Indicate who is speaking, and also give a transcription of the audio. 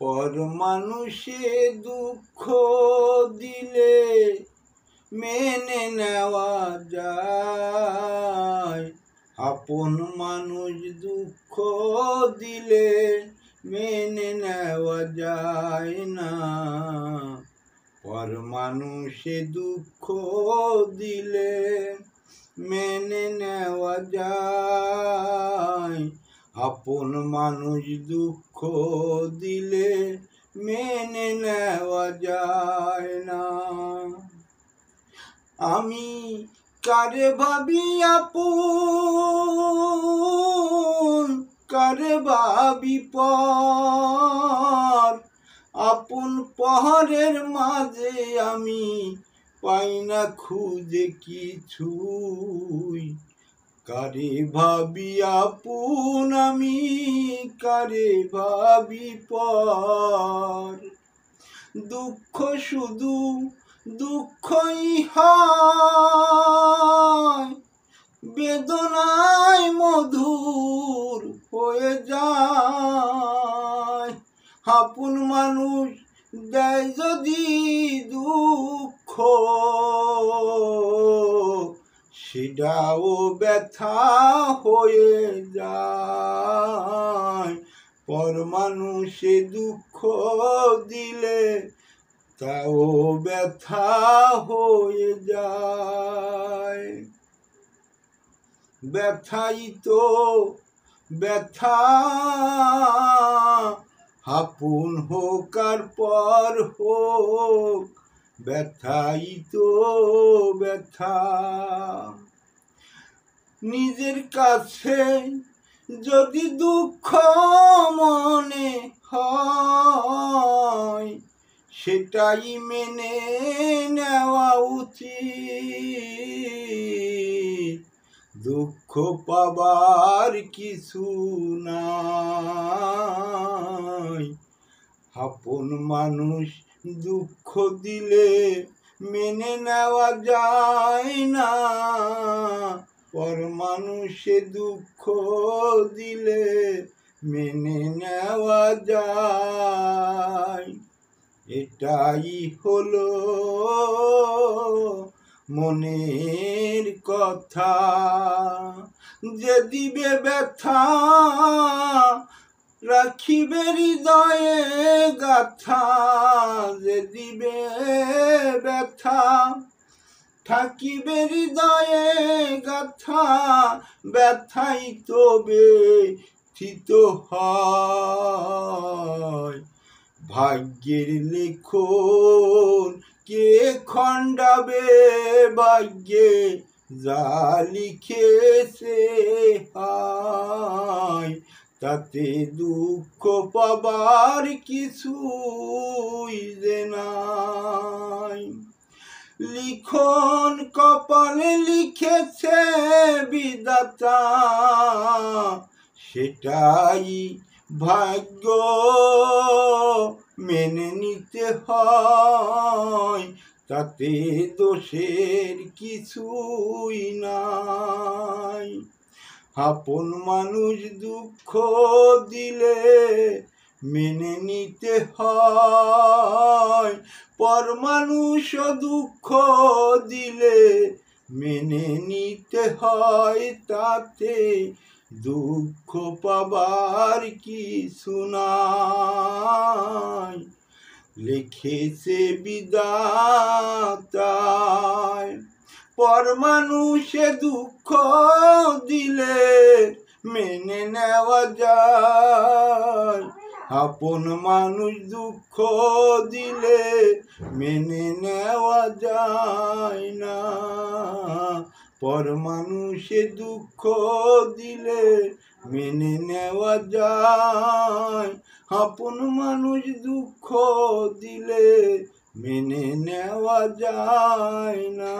Speaker 1: পর মানুষে দুঃখ দিলে মেনে নেওয়া যায়, আপন মানুষ দুঃখ দিলে মেনে নেওয়া যায় না। পর মানুষে দুঃখ দিলে মেনে নেওয়া যায়, আপন মানুষ দুঃখ দিলে মেনে নেওয়া যায় না। আমি কারে ভাবি আপন, কারে ভাবি পর, আপন পহরের মাঝে আমি পাই না খুঁজে কিছুই। কারে ভাবি আপন আমি, কারে ভাবি পর, দুঃখ শুধু দুঃখই হয়, বেদনায় মধুর হয়ে যায়। আপন মানুষ দেয় যদি দুঃখ, সেটাও ব্যথা হয়ে যায়। পর মানুষে দুঃখ দিলে তাও ব্যথা হয়ে যায়। ব্যথাই তো ব্যথা, আপন হোক আর পর হোক, ব্যথাই তো ব্যথা। নিজের কাছে যদি দুঃখ মনে হয়, সেটাই মেনে নেওয়া উচিত। দুঃখ পাবার কিছু নাই, আপন মানুষ দুঃখ দিলে মেনে নেওয়া যায় না। পর মানুষে দুঃখ দিলে মেনে নেওয়া যায়। এটাই হলো মনের কথা, যে দিবে ব্যথা রাখিবে হৃদয়ে গাথা, যে দিবে ব্যথা থাকিবে হৃদয়ে গাথা, ব্যথাই তবে থিত হয়। ভাগ্যের লিখন কে খণ্ডাবে, ভাগ্যে যা লিখেছে হয়, তাতে দুঃখ পাবার কিছুই যে নাই। লিখন কপালে লিখেছে বিধাতা, সেটাই ভাগ্য মেনে নিতে হয়, তাতে দোষের কিছুই নাই। আপন মানুষ দুঃখ দিলে মেনে নিতে হয়, পর মানুষ দুঃখ দিলে মেনে নিতে হয়, তাতে দুঃখ পাবার কিছু নাই। লিখেছে বিধাতায়, পর মানুষে দুঃখ দিলে মেনে নেওয়া যায়, আপন মানুষ দুঃখ দিলে মেনে নেওয়া যায় না। পর মানুষে দুঃখ দিলে মেনে নেওয়া যায়, আপন মানুষ দুঃখ দিলে মেনে নেওয়া যায় না।